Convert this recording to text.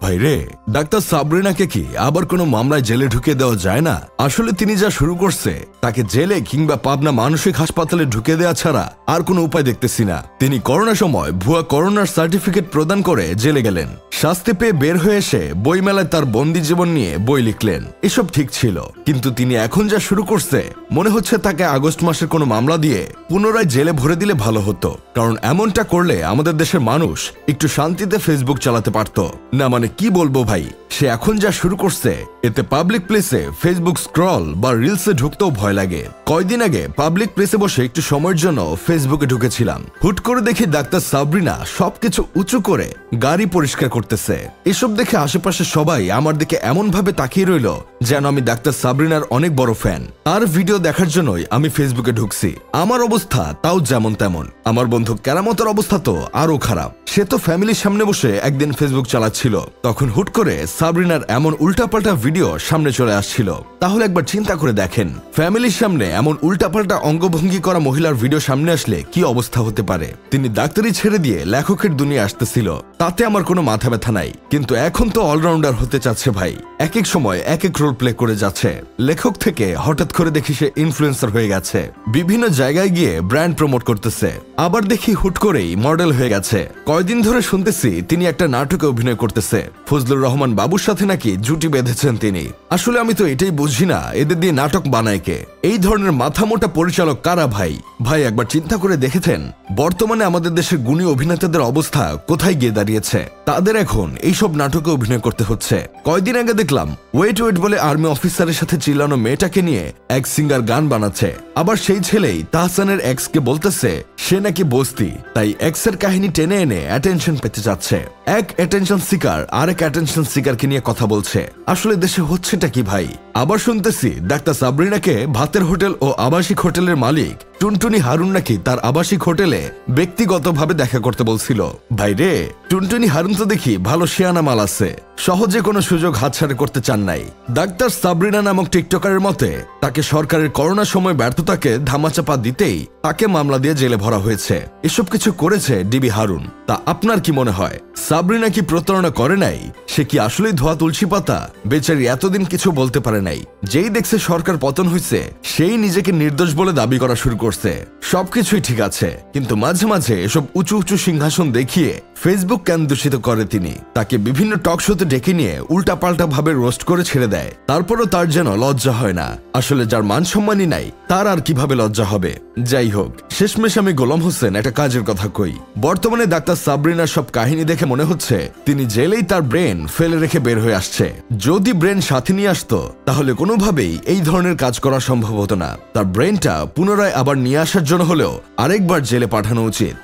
ভাই রে, ডাক্তার সাবরিনাকে কি আবার কোনো মামলায় জেলে ঢুকিয়ে দেওয়া যায় না? আসলে তিনি যা শুরু করছে তাকে জেলে কিংবা পাবনা মানসিক হাসপাতালে ঢুকিয়ে দেওয়া ছাড়া আর কোনো উপায় দেখতেছি না। তিনি করোনা সময় ভুয়া করোনার সার্টিফিকেট প্রদান করে জেলে গেলেন, শাস্তি পেয়ে বের হয়ে এসে বইমেলায় তার বন্দি জীবন নিয়ে বই লিখলেন। এসব ঠিক ছিল, কিন্তু তিনি এখন যা শুরু করছে মনে হচ্ছে তাকে আগস্ট মাসের কোনো মামলা দিয়ে পুনরায় জেলে ভরে দিলে ভালো হতো, কারণ এমনটা করলে আমাদের দেশের মানুষ একটু শান্তিতে ফেসবুক চালাতে পারত না। মানে কি বলবো ভাই, সে এখন যা শুরু করছে এতে পাবলিক প্লেসে ফেসবুক স্ক্রল বা রিলসে ঢুকতেও ভয় লাগে। কয়দিন আগে পাবলিক প্লেসে বসে একটু সময়ের জন্য ফেসবুকে ঢুকেছিলাম, হুট করে দেখি ডাক্তার সাবরিনা সবকিছু উঁচু করে গাড়ি পরিষ্কার করতেছে। এসব দেখে আশেপাশে সবাই আমার দিকে এমন ভাবে তাকিয়ে রইল যেন আমি ডাক্তার সাবরিনার অনেক বড় ফ্যান। তার ভিডিও দেখার জন্যই আমি ফেসবুকে ঢুকছি। আমার অবস্থা তাও যেমন তেমন, আমার বন্ধু কেরামতের অবস্থা তো আরো খারাপ। সে তো ফ্যামিলির সামনে বসে একদিন ফেসবুক চালাচ্ছিল, তখন হুট করে সাবরিনার এমন উল্টাপাল্টা ভিডিও সামনে চলে আসছিল। তাহলে একবার চিন্তা করে দেখেন, ফ্যামিলির সামনে এমন উল্টাপাল্টা অঙ্গভঙ্গি করা মহিলার ভিডিও সামনে আসলে কি অবস্থা হতে পারে। তিনি ডাক্তারি ছেড়ে দিয়ে লেখকের দুনিয়া আসতেছিল, তাতে আমার কোনো মাথা ব্যথা নাই, কিন্তু এখন তো অলরাউন্ডার হতে চাচ্ছে ভাই। এক এক সময় এক এক রোল প্লে করে যাচ্ছে। লেখক থেকে হঠাৎ করে দেখি সে ইনফ্লুয়েন্সার হয়ে গেছে, বিভিন্ন জায়গায় গিয়ে ব্র্যান্ড প্রমোট করতেছে। আবার দেখি হুট করেই মডেল হয়ে গেছে। কয়দিন ধরে শুনতেছি তিনি একটা নাটকে অভিনয় করতেছে, ফজলুর রহমান বাবুর সাথে নাকি জুটি বেঁধেছেন তিনি। আসলে আমি তো এটাই বুঝি না, এদের দিয়ে নাটক বানায় কে? এই ধরনের মাথা মোটা পরিচালক কারা ভাই? ভাই একবার চিন্তা করে দেখেছেন বর্তমানে আমাদের দেশের গুণী অভিনেতাদের অবস্থা কোথায় গিয়ে দাঁড়িয়েছে? তাদের এখন এইসব নাটকে অভিনয় করতে হচ্ছে। কয়দিন আগে দেখলাম ওয়েট ওয়েট বলে আর্মি অফিসারের সাথে চিল্লানো মেয়েটাকে নিয়ে এক সিঙ্গার গান বানাচ্ছে। আবার সেই ছেলেই তাহসানের এক্স কে বলতেছে সে নাকি বস্তি, তাই এক্স এর কাহিনী টেনে এনে অ্যাটেনশন পেতে যাচ্ছে। এক অ্যাটেনশন সিকার আরেক অ্যাটেনশন সিকারকে নিয়ে কথা বলছে। আসলে দেশে হচ্ছেটা কি ভাই? আবার শুনতেছি ডাক্তার সাবরিনাকে ভাতের হোটেল ও আবাসিক হোটেলের মালিক টুনটুনি হারুন নাকি তার আবাসিক হোটেলে ব্যক্তিগতভাবে দেখা করতে বলছিল। ভাই রে, টুনটুনি হারুন তো দেখি ভালো শিয়ানা মাল আছে, সহজে কোনো সুযোগ হাতছাড়া করতে চান নাই। ডাক্তার সাবরিনা নামক টিকটকারের মতে তাকে সরকারের করোনা সময় ব্যর্থতাকে ধামাচাপা দিতেই তাকে মামলা দিয়ে জেলে ভরা হয়েছে। এসব কিছু করেছে ডিবি হারুন। তা আপনার কি মনে হয়, সাবরিনা কি প্রতারণা করে নাই? সে কি আসলেই ধোয়া তুলসী পাতা? বেচারি এতদিন কিছু বলতে পারে নাই, যেই দেখছে সরকার পতন হয়েছে সেই নিজেকে নির্দোষ বলে দাবি করা শুরু করছে। সবকিছুই ঠিক আছে, কিন্তু মাঝে মাঝে এসব উঁচু উঁচু সিংহাসন দেখিয়ে ফেসবুক কেন দূষিত করে তিনি? তাকে বিভিন্ন টক শোতে ডেকে নিয়ে উল্টাপাল্টা ভাবে রোস্ট করে ছেড়ে দেয়, তারপরও তার যেন লজ্জা হয় না। আসলে যার মান সম্মানই নাই তার আর কিভাবে লজ্জা হবে? যাই হোক, শেষমেশ আমি গোলাম হোসেন একটা কাজের কথা কই। বর্তমানে ডাক্তার সাবরিনার সব কাহিনী দেখে মনে হচ্ছে তিনি জেলেই তার ব্রেন ফেলে রেখে বের হয়ে আসছে। যদি ব্রেন সাথে নিয়ে আসতো তাহলে কোনোভাবেই এই ধরনের কাজ করা সম্ভব হতো না। তার ব্রেনটা পুনরায় আবার নিয়ে আসার জন্য হলেও আরেকবার জেলে পাঠানো উচিত।